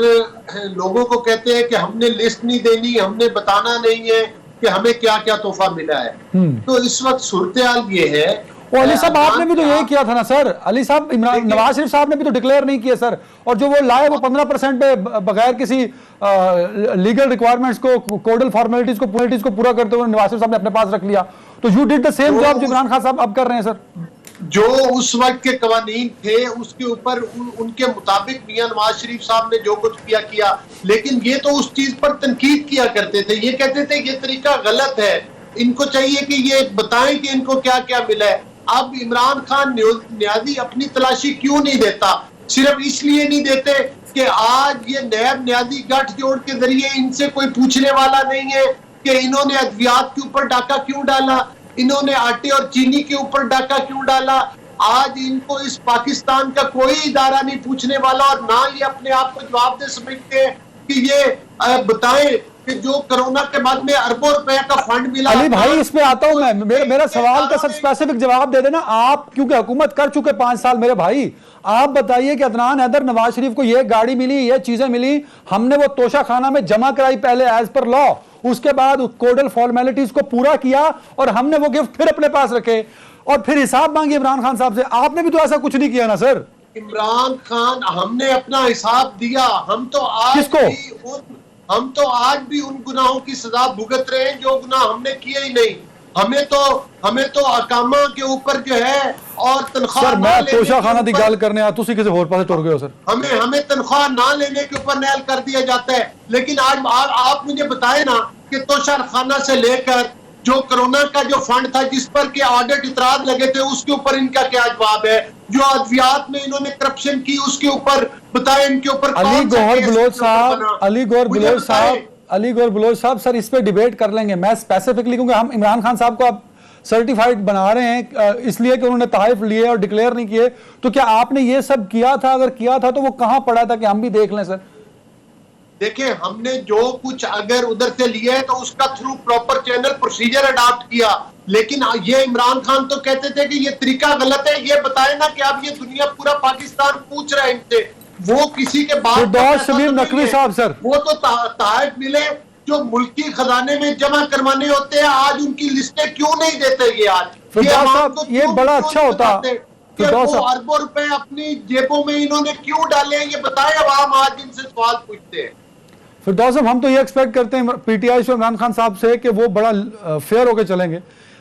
लोगों को कहते हैं कि हमने लिस्ट नहीं देनी, हमने बताना नहीं है कि हमें क्या क्या तोहफा मिला है। तो इस वक्त सूरत-ए-हाल ये है। और अली साहब आपने भी तो यही किया था ना सर? अली साहब, इमरान नवाज शरीफ साहब ने भी तो डिक्लेयर नहीं किया सर, और जो वो लाए वो 15% पे बगैर किसी लीगल रिक्वायरमेंट्स को, कोडल फॉर्मेलिटीज को पूरा करते हुए नवाज शरीफ साहब ने अपने पास रख लिया। तो you did the same job जो इमरान खान साहब अब कर रहे हैं सर। जो उस वक्त के कवानीन थे उसके ऊपर उनके मुताबिक मियां नवाज शरीफ साहब ने जो कुछ किया, लेकिन ये तो उस चीज पर तनकीद किया करते थे। ये कहते थे ये तरीका गलत है, इनको चाहिए कि ये बताएं कि इनको क्या क्या मिला है। अब इमरान खान न्याजी अपनी तलाशी क्यों नहीं देता? सिर्फ इसलिए नहीं देते कि आज ये नैब न्याजी गठजोड़ के जरिए इनसे कोई पूछने वाला नहीं है कि इन्होंने अद्वियात के ऊपर डाका क्यों डाला, इन्होंने आटे और चीनी के ऊपर डाका क्यों डाला। आज इनको इस पाकिस्तान का कोई इदारा नहीं पूछने वाला, और ना ये अपने आप को जवाब दे समझते हैं कि ये बताएं कि जो कोरोना के बाद में अरबों रुपए का फंड मिला। अली भाई इसमें आता हूं मैं, मेरा सवाल का सब स्पेसिफिक जवाब दे देना आप, क्योंकि हुकूमत कर चुके 5 साल मेरे भाई। आप बताइए कि अदनान हैदर नवाज शरीफ को ये गाड़ी मिली, ये चीजें मिली, हमने वो तोशा खाना में जमा कराई पहले एज पर लॉ, उसके बाद कोडल फॉर्मेलिटीज को पूरा किया और हमने वो गिफ्ट फिर अपने पास रखे और फिर हिसाब मांगी इमरान खान साहब से। आपने भी तो ऐसा कुछ नहीं किया ना सर। इमरान खान, हमने अपना हिसाब दिया। हम तो आज भी उन गुनाहों की सजा भुगत रहे हैं जो गुनाह हमने किए ही नहीं। हमें तो अकामा के ऊपर जो है और तनख्वाह सर मैं तोशा खाना की गल करने आ, तुसी किसी होर पासे टुर गए हो सर। हमें तनख्वाह ना लेने के ऊपर नैल कर दिया जाता है। लेकिन आज आप मुझे बताए ना कि तोशा खाना से लेकर जो कोरोना का जो फंड था जिस पर के ऑडिट इतराज लगे थे उसके ऊपर इनका क्या जवाब है? जो अद्वियात में इन्होंने करप्शन की उसके ऊपर बताए, इनके ऊपर अली गौहर बलोच साहब सर इस पे डिबेट कर लेंगे। मैं स्पेसिफिकली क्योंकि हम इमरान खान साहब को आप सर्टिफाइड बना रहे हैं इसलिए कि उन्होंने तहफ़ लिए और डिक्लेयर नहीं किए, तो क्या आपने ये सब किया था? अगर किया था तो वो कहां पड़ा था कि हम भी देख लें सर? देखिए, हमने जो कुछ अगर उधर से लिया है तो उसका through proper channel procedure adopt किया, लेकिन ये इमरान खान तो कहते थे कि ये तरीका गलत है। ये बताए ना कि अब ये दुनिया पूरा पाकिस्तान पूछ रहा है इनसे, वो किसी के बाद शमीम नकवी साहब सर वो तो तहफ़ मिले जो मुल्की खजाने में जमा करवाने होते हैं, आज उनकी लिस्टें क्यों नहीं देते? ये आज ये बड़ा अच्छा होता वो अरबों रुपए अपनी जेबों में इन्होंने क्यों डाले, ये बताएं। अब हम आज इनसे सवाल पूछते हैं। फिरदौस साहब हम तो ये एक्सपेक्ट करते हैं पीटीआई से इमरान खान साहब से कि वो बड़ा फेयर होकर चलेंगे,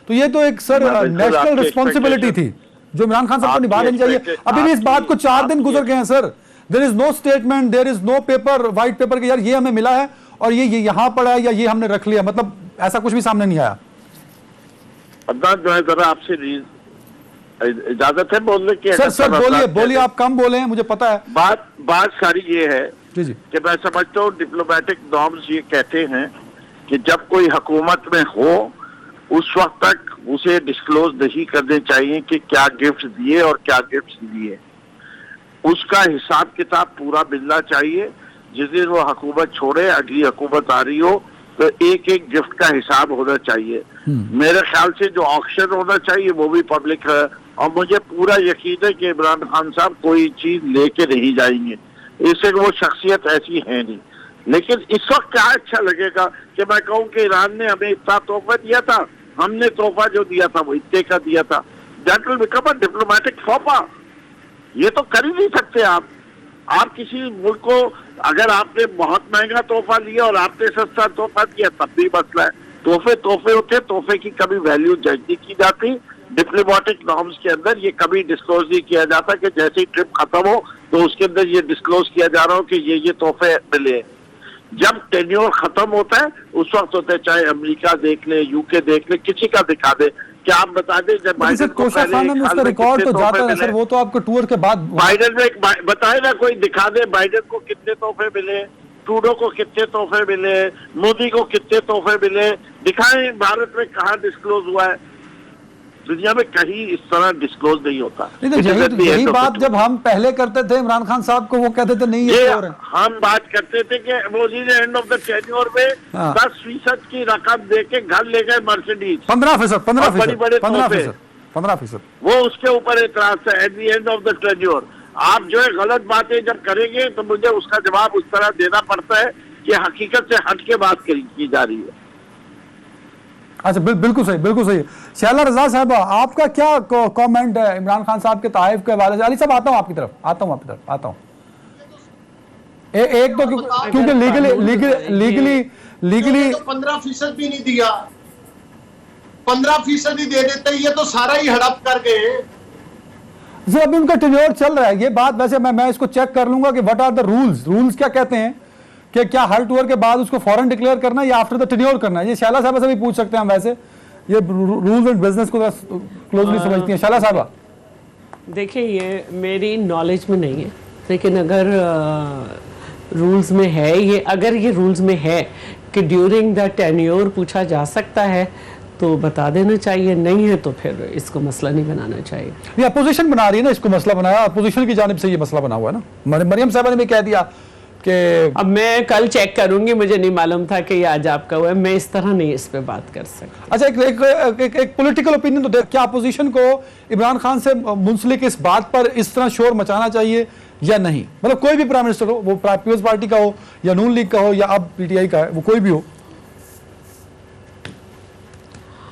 तो ये तो एक सर नेशनल रिस्पॉन्सिबिलिटी थी जो इमरान खान साहब को निभा लेनी चाहिए। अभी भी इस बात को 4 दिन गुजर गए हैं sir. There is no statement, there is no paper, white paper कि यार ये हमें मिला है और ये यहां पड़ा है या ये हमने रख लिया, मतलब ऐसा कुछ भी सामने नहीं आया। अदनान जो है जरा आपसे इजाजत है बोलने की? सर बोलिए आप कम बोले हैं, मुझे पता है। बात सारी ये है जी कि मैं समझता हूँ डिप्लोमेटिक नॉर्म्स ये कहते हैं कि जब कोई हुकूमत में हो उस वक्त तक उसे डिस्क्लोज नहीं करने चाहिए कि क्या गिफ्ट दिए और क्या गिफ्ट दिए। उसका हिसाब किताब पूरा मिलना चाहिए। जिस दिन वो हुकूमत छोड़े, अगली हुकूमत आ रही हो तो एक एक गिफ्ट का हिसाब होना चाहिए। मेरे ख्याल से जो ऑक्शन होना चाहिए वो भी पब्लिक है, और मुझे पूरा यकीन है कि इमरान खान साहब कोई चीज लेके नहीं जाएंगे, इससे वो शख्सियत ऐसी है नहीं। लेकिन इस वक्त क्या अच्छा लगेगा कि मैं कहूँ कि ईरान ने हमें इतना तोहफा दिया था, हमने तोहफा जो दिया था वो इतने का दिया था। That will become a diplomatic फॉपा। ये तो कर ही नहीं सकते आप किसी मुल्क को, अगर आपने बहुत महंगा तोहफा लिया और आपने सस्ता तोहफा दिया तब भी मसला है। तोहफे होते, तोहफे की कभी वैल्यू जज नहीं की जाती। डिप्लोमेटिक नॉर्म्स के अंदर ये कभी डिस्क्लोज नहीं किया जाता कि जैसे ही ट्रिप खत्म हो तो उसके अंदर ये डिस्क्लोज किया जा रहा हो कि ये तोहफे मिले। जब टेन्योर खत्म होता है उस वक्त होता है, चाहे अमेरिका देख ले, यूके देख ले, किसी का दिखा दे। क्या आप बता दें जब बाइडेन को पहले रिकॉर्ड तो जाता है सर, वो तो आपको टूर के बाद बाइडेन में बताए ना, कोई दिखा दे बाइडेन को कितने तोहफे मिले, ट्रूडो को कितने तोहफे मिले, मोदी को कितने तोहफे मिले, दिखाएं भारत में कहाँ डिस्क्लोज हुआ है। दुनिया में कहीं इस तरह डिस्क्लोज नहीं होता। यही बात जब हम पहले करते थे इमरान खान साहब को, वो कहते थे नहीं ये हम बात करते थे कि मोदी ने एंड ऑफ द टेन्योर में 10% की रकम देके घर ले गए मर्सिडीज। 15%। वो उसके ऊपर एतराज था at the end of the tenure. आप जो है गलत बातें जब करेंगे तो मुझे उसका जवाब उस तरह देना पड़ता है कि हकीकत से हट के बात की जा रही है। अच्छा, बिल्कुल सही। शैला रजा साहब, आपका क्या कमेंट है इमरान खान साहब के तहफ़ के हवाले से? अली साहब आता हूं आपकी तरफ, आता हूं। एक तो क्योंकि लीगली 15% भी नहीं दिया, 15% ही दे देते, ये तो सारा ही हड़प कर गए। सर अभी उनका टेन्योर चल रहा है, ये बात वैसे मैं इसको चेक कर लूंगा कि व्हाट आर द रूल्स क्या कहते हैं, कि क्या हर टूर के बाद उसको फौरन डिक्लेयर करना है या आफ्टर द टेन्योर करना है। ये शैला साहब से भी पूछ सकते हैं हम, वैसे ये रूल्स एंड बिजनेस को क्लोजली समझती हैं शैला साहबा। देखिए ये मेरी नॉलेज में नहीं है, लेकिन अगर रूल्स में है ये, अगर ये रूल्स में है कि ड्यूरिंग द टेन्योर पूछा जा सकता है तो बता देना चाहिए, नहीं है तो फिर इसको मसला नहीं बनाना चाहिए। ये अपोजिशन बना रही है ना, इसको मसला बनाया, अपोजिशन की जानिब से ये मसला बना हुआ है ना। मरियम साहबा ने भी कह दिया कि अब मैं कल चेक करूंगी, मुझे नहीं मालूम था कि ये आज आपका हुआ है, मैं इस तरह नहीं इस पे बात कर सकती। अच्छा एक पॉलिटिकल ओपिनियन तो दे, क्या अपोजिशन को इमरान खान से मुंसलिक इस बात पर इस तरह शोर मचाना चाहिए या नहीं? मतलब कोई भी प्राइम मिनिस्टर हो, वो पीपल्स पार्टी का हो या नून लीग का हो या अब पीटीआई का है, वो कोई भी हो।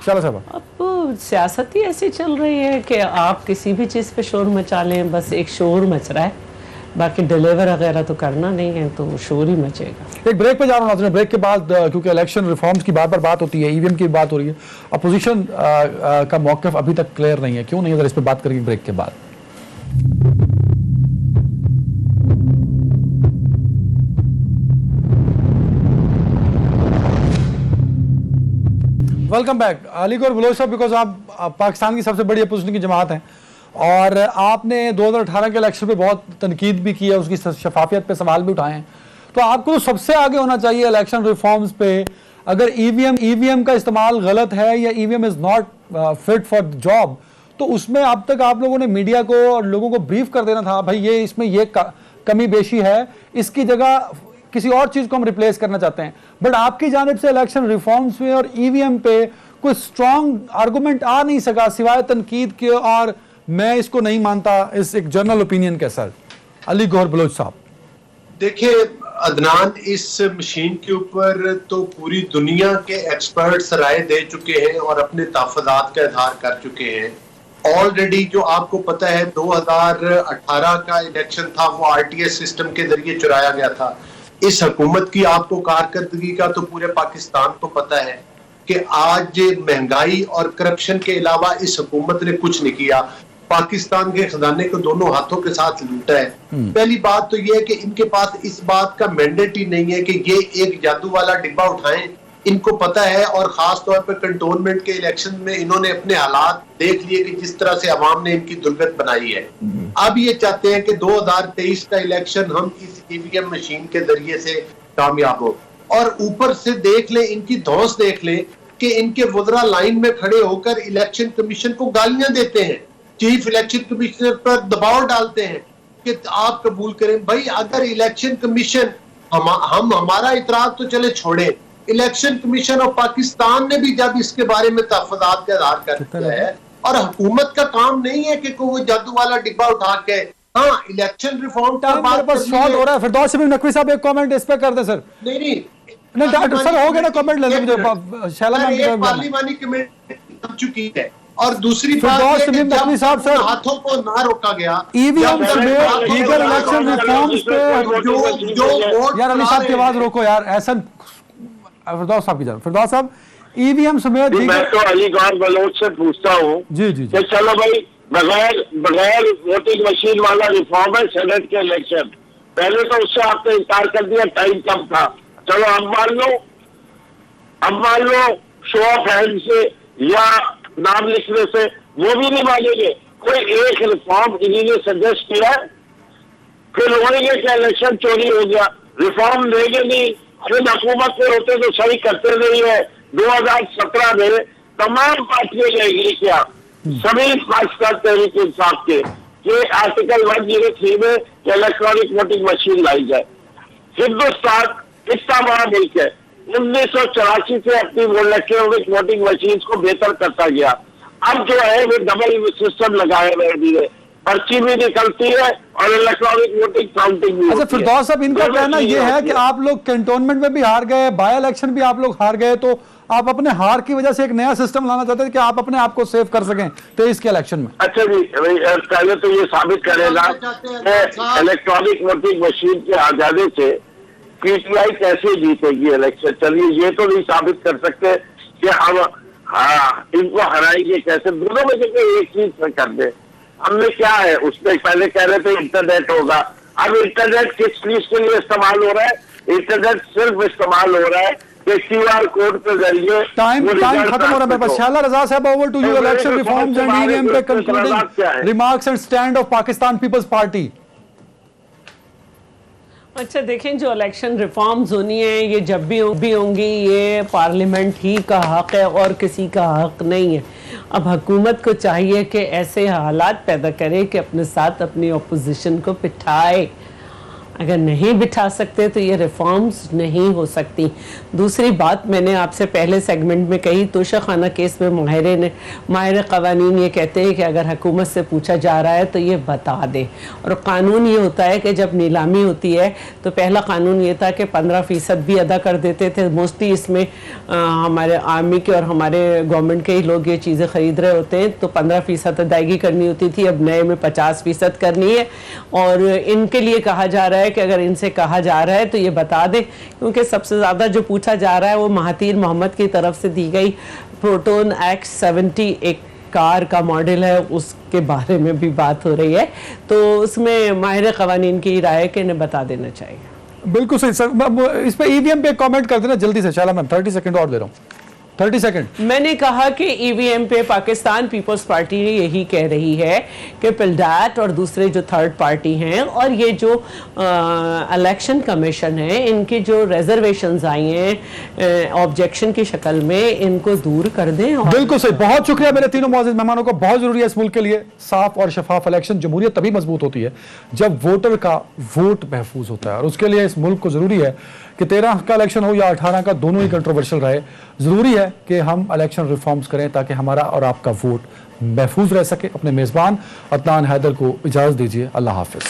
शाला साहब, अब सियासत ही ऐसी चल रही है कि आप किसी भी चीज़ पे शोर मचा लें, बस एक शोर मच रहा है, बाकी डिलीवर वगैरह तो करना नहीं है, तो शोर ही मचेगा। एक ब्रेक पे जा रहा हूँ, ब्रेक के बाद क्योंकि इलेक्शन रिफॉर्म्स की बार बात होती है, ईवीएम की बात हो रही है, अपोजिशन का मौक़िफ़ अभी तक क्लियर नहीं है, क्यों नहीं है, इस पर बात करेंगे ब्रेक के बाद। Welcome back. Aligarh Baloch sahab, because आप पाकिस्तान की सबसे बड़ी अपोजिशन की जमात हैं और आपने 2018 के इलेक्शन पे बहुत तनकीद भी की है, उसकी शफाफियत पे सवाल भी उठाए हैं, तो आपको तो सबसे आगे होना चाहिए इलेक्शन रिफॉर्म्स पे। अगर ईवीएम का इस्तेमाल गलत है या EVM is not fit for the job, तो उसमें अब तक आप लोगों ने मीडिया को और लोगों को ब्रीफ कर देना था, भाई ये इसमें ये कमी बेशी है, इसकी जगह किसी और चीज को हम रिप्लेस करना चाहते हैं। बट आपकी जानिब से इलेक्शन रिफॉर्म्स में और ईवीएम पे कोई स्ट्रॉन्ग आर्गुमेंट आ नहीं सका सिवाय तनकीद के, और मैं इसको नहीं मानता, इस एक जनरल ओपिनियन के साथ। अली गौहर बलोच साहब, देखिए अदनान, इस मशीन के ऊपर तो पूरी दुनिया के एक्सपर्ट्स राय दे चुके हैं और अपने तहफ़्फ़ुज़ात का इज़हार कर चुके हैं। ऑलरेडी जो आपको पता है 2018 का इलेक्शन था वो आरटीएस सिस्टम के जरिए चुराया गया था। इस हुकूमत की आपको कारकर्दगी का तो पूरे पाकिस्तान को पता है कि आज महंगाई और करप्शन के अलावा इस हुकूमत ने कुछ नहीं किया, पाकिस्तान के खजाने को दोनों हाथों के साथ लूटा है। पहली बात तो यह है कि इनके पास इस बात का मैंडेट ही नहीं है कि ये एक जादू वाला डिब्बा उठाएं, इनको पता है। और खास तौर पर कंटोनमेंट के इलेक्शन में इन्होंने अपने हालात देख लिए कि जिस तरह से अवाम ने इनकी दुर्गत बनाई है। अब ये चाहते हैं कि 2023 का इलेक्शन हम इस ईवीएम मशीन के जरिए से कामयाब हो, और ऊपर से देख ले इनकी धौंस देख ले कि इनके वज़रा लाइन में खड़े होकर इलेक्शन कमीशन को गालियां देते हैं, चीफ इलेक्शन कमिश्नर पर दबाव डालते हैं कि आप कबूल करें। भाई अगर इलेक्शन कमीशन हम हमारा इतराज तो चले छोड़े, इलेक्शन कमीशन ऑफ पाकिस्तान ने भी जब इसके बारे में तहफ़्फ़ुज़ात का इज़हार कर दिया है, और हुकूमत का काम नहीं है कि कोई जादू वाला डिब्बा उठा के हाँ इलेक्शन रिफॉर्म पर बात बस शॉर्ट हो रहा है। फिरदौस नकवी साहब एक कमेंट इस पे कर दे सर। नहीं डॉक्टर सर हो गया ना, कमेंट ले मुझे शैला मैम की पार्लिमानी कमेटी बन चुकी है, और दूसरी फिरदौस बात समीम नकवी साहब सर, हाथों को ना रोका गया ईवीएम समेत दीगर इलेक्शन रिफॉर्म्स पे जो यार अली साहब की आवाज रोको यार, ऐसा फिरदौस साहब की जान। फिरदौस साहब, ईवीएम समेत मैं तो अली गौहर बलोच से पूछता हूँ जी जी जी, चलो भाई बगैर वोटिंग मशीन वाला रिफॉर्म है सेनेट के इलेक्शन, पहले तो उससे आपने इनकार कर दिया, टाइम कम था। चलो अब मान लो शो ऑफ हैंड से या नाम लिखने से वो भी नहीं मानेंगे। कोई एक रिफॉर्म इन्हीं ने सजेस्ट किया, फिर रोएंगे कि इलेक्शन चोरी हो गया, रिफॉर्म देंगे नहीं, खुद हुकूमत में होते तो सही करते नहीं है। 2017 में तमाम पार्टियों ने एग्री किया, सभी पाकिस्तान तहरीक इंसाफ के, कि आर्टिकल 103 में इलेक्ट्रॉनिक वोटिंग मशीन लाई जाए। हिंदुस्तान इतना बड़ा मुल्क है, 1984 से अपनी इलेक्ट्रॉनिक वोटिंग मशीन को बेहतर करता गया। अब जो है वो डबल सिस्टम लगाए हुए धीरे, पर्ची भी निकलती है और इलेक्ट्रॉनिक वोटिंग काउंटिंग भी। अच्छा फिरदौस साहब, इनका कहना यह है कि आप लोग कैंटोनमेंट में भी हार गए, बाय इलेक्शन भी आप लोग हार गए, तो आप अपने हार की वजह से एक नया सिस्टम लाना चाहते हैं कि आप अपने आप को सेव कर सकें 23 के इलेक्शन में। अच्छा जी, पहले तो ये साबित करेगा कि इलेक्ट्रॉनिक वोटिंग मशीन के आ जाने से पीटीआई कैसे जीतेगी इलेक्शन। चलिए ये तो नहीं साबित कर सकते कि हम इनको हराएंगे कैसे, दोनों में से कोई एक चीज कर दे। हमने क्या है उसमें पहले कह रहे थे इंटरनेट होगा, अब इंटरनेट किस चीज के लिए इस्तेमाल हो रहा है? इंटरनेट सिर्फ इस्तेमाल हो रहा है कि QR कोड के जरिए टाइम खत्म हो रहा है मेरे पास। Shala Raza sahab, over to you. Election reforms and EVM पे concluding remarks and stand of Pakistan Peoples Party. अच्छा देखें, जो इलेक्शन रिफॉर्म्स होनी है ये जब भी होंगी, ये पार्लियामेंट ही का हक है और किसी का हक नहीं है। अब हुकूमत को चाहिए कि ऐसे हालात पैदा करे कि अपने साथ अपनी अपोजिशन को बिठाए। अगर नहीं बिठा सकते तो ये रिफॉर्म्स नहीं हो सकती। दूसरी बात मैंने आपसे पहले सेगमेंट में कही, तोशाखाना केस में माहिर क़वानीन ये कहते हैं कि अगर हुकूमत से पूछा जा रहा है तो ये बता दे। और कानून ये होता है कि जब नीलामी होती है तो पहला कानून ये था कि 15% भी अदा कर देते थे। मोस्टली इसमें हमारे आर्मी के और हमारे गवर्नमेंट के ही लोग ये चीज़ें ख़रीद रहे होते हैं, तो 15% अदायगी करनी होती थी, अब नए में 50% करनी है। और इनके लिए कहा जा रहा है कि अगर इनसे कहा जा रहा है तो ये बता दें, क्योंकि सबसे ज़्यादा जो पूछा जा रहा है वो महातीर मोहम्मद की तरफ से दी गई प्रोटोन X70 एक कार का मॉडल है, उसके बारे में भी बात हो रही है। तो उसमें माहिर क़वानीन की राय है कि इन्हें बता देना चाहिए। बिल्कुल सही सर। इस पे ईवीएम पे कमेंट कर देना जल्दी से। शाला मैम 30 सेकंड और दे रहा हूँ, 30 सेकंड। मैंने कहा कि ईवीएम पे पाकिस्तान पीपल्स पार्टी यही कह रही है कि पिलडाट और दूसरे जो थर्ड पार्टी हैं और ये जो इलेक्शन कमीशन है, इनकी जो रिजर्वेशंस आई हैं ऑब्जेक्शन की शक्ल में, इनको दूर कर दें। और बिल्कुल सही। बहुत शुक्रिया मेरे तीनों मौजूद मेहमानों को। बहुत जरूरी है इस मुल्क के लिए साफ और शफाफ इलेक्शन। जमहूरियत तभी मजबूत होती है जब वोटर का वोट महफूज होता है, और उसके लिए इस मुल्क को जरूरी है कि 13 का इलेक्शन हो या 18 का, दोनों ही कंट्रोवर्शियल रहे। जरूरी है कि हम इलेक्शन रिफॉर्म्स करें ताकि हमारा और आपका वोट महफूज रह सके। अपने मेजबान अदनान हैदर को इजाजत दीजिए। अल्लाह हाफिज।